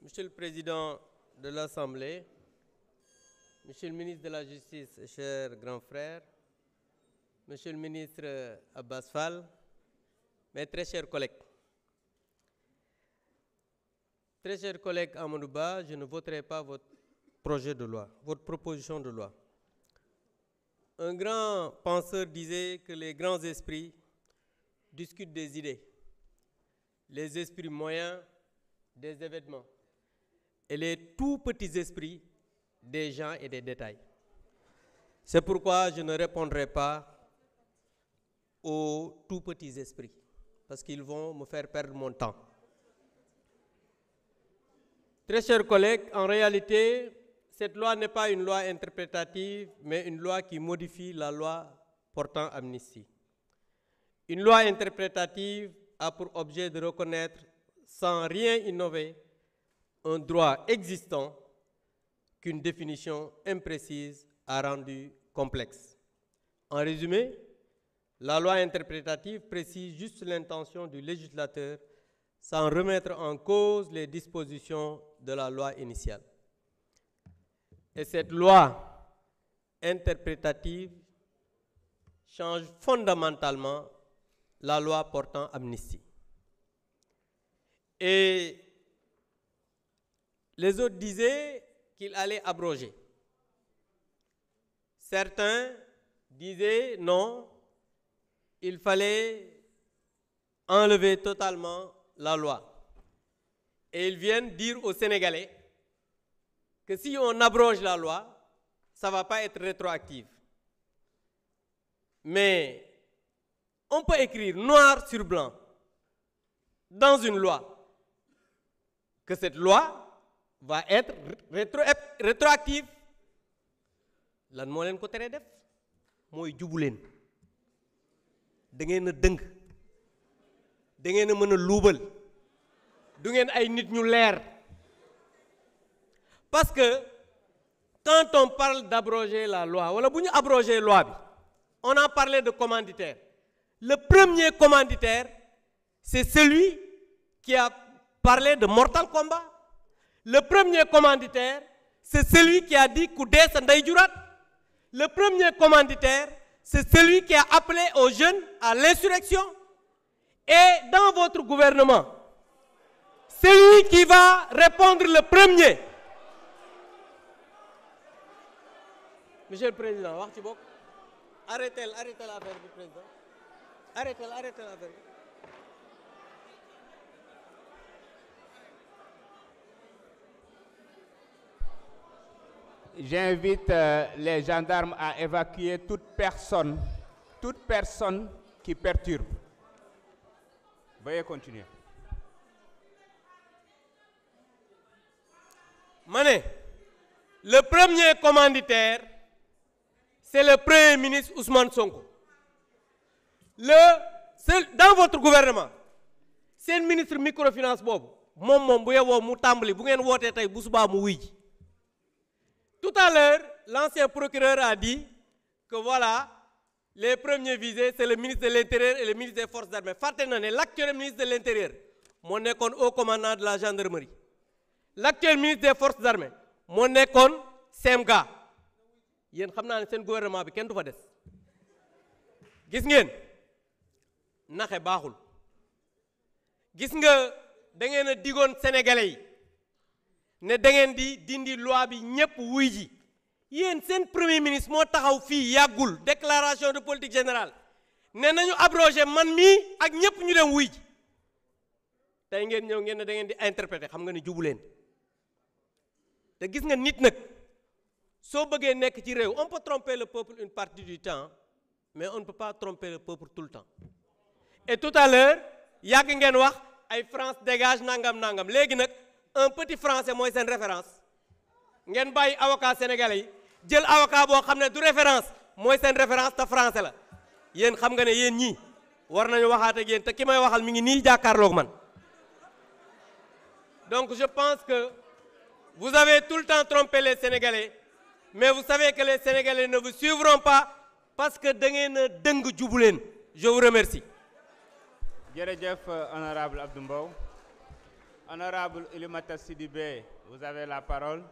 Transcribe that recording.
Monsieur le Président de l'Assemblée, Monsieur le ministre de la Justice et cher grand frère, Monsieur le ministre Abbas Fall, mes très chers collègues. Très chers collègues Amadou Ba, je ne voterai pas votre projet de loi, votre proposition de loi. Un grand penseur disait que les grands esprits discutent des idées, les esprits moyens des événements et les tout petits esprits des gens et des détails. C'est pourquoi je ne répondrai pas aux tout petits esprits, parce qu'ils vont me faire perdre mon temps. Très chers collègues, en réalité, cette loi n'est pas une loi interprétative, mais une loi qui modifie la loi portant amnistie. Une loi interprétative a pour objet de reconnaître, sans rien innover, un droit existant qu'une définition imprécise a rendu complexe. En résumé, la loi interprétative précise juste l'intention du législateur sans remettre en cause les dispositions de la loi initiale. Et cette loi interprétative change fondamentalement la loi portant amnistie. Et les autres disaient qu'il allait abroger. Certains disaient non, il fallait enlever totalement la loi. Et ils viennent dire aux Sénégalais que si on abroge la loi, ça ne va pas être rétroactif. Mais on peut écrire noir sur blanc dans une loi que cette loi va être rétroactive. Lan moo leen ko teree def mooy jubu leen da ngeen a dëng da ngeen a mën a luubal du ngeen ay nit ñu leer. Parce que quand on parle d'abroger la loi wala bu ñu abroger loi bi on a parlé de commanditaire. Le premier commanditaire c'est celui qui a parlé de Mortal Kombat. Le premier commanditaire c'est celui qui a dit ku dee sa ndey juraat. Le premier commanditaire c'est celui qui a appelé aux jeunes à l'insurrection. Et dans votre gouvernement, celui qui va répondre le premier. Monsieur le Président, wax ci bokk. Arrêtez l'affaire du président. Arrêtez l'affaire. J'invite les gendarmes à évacuer toute personne qui perturbe. Veuillez continuer. Mané, le premier commanditaire, c'est le Premier ministre Ousmane Sonko. Dans votre gouvernement, c'est le ministre microfinance Bob. Moom bu yewoo mu tàmbali bu ngeen wootee tey bu subaa mu wuy ji. Tout à l'heure, l'ancien procureur a dit que voilà, les premiers visés, c'est le ministre de l'Intérieur et le ministre des Forces armées. Fàtte na ne l'actuel ministre de l'Intérieur moo nekkoon haut commandant de la gendarmerie. L'actuel ministre des Forces armées moo nekkoon CEMGA. Yéen xam naa ne seen gouvernement bi kenn du fa des. Gis ngeen naxe baaxul. Gis nga da ngeen a digoon Sénégalais yi ne da ngeen di dindi loi bi ñëpp wuy ji. Yéen seen premier ministre moo taxaw fii yàggul déclaration de politique générale ne nañu abroger man mii ak ñëpp ñu dem wuy ji. Tey ngeen ñëw ngeen ne da ngeen di interpréter xam nga ni jubu leen. Te gis nga nit nag soo bëggee nekk ci réew on peut tromper le peuple une partie du temps mais on ne peut pas tromper le peuple tout le temps. Et tout à l'heure yàgg ngeen wax ay France dégage nangam léegi nag un petit français mooy seen référence ngeen bàyyi avocat sénégalais yi jël avocat boo xam ne du référence mooy seen référence te français la. Yéen xam nga ne yéen ñii war nañu waxaat ak yéen te ki may waxal mi ngi nii jàkkaarloog man. Donc je pense que vous avez tout le temps trompé les Sénégalais, mais vous savez que les Sénégalais ne vous suivront pas parce que da ngeen a dëng jubu leen. Je vous remercie. Jërëjëf honorable Abdou Mbow. Honorable Oulimata Sidibé, vous avez la parole.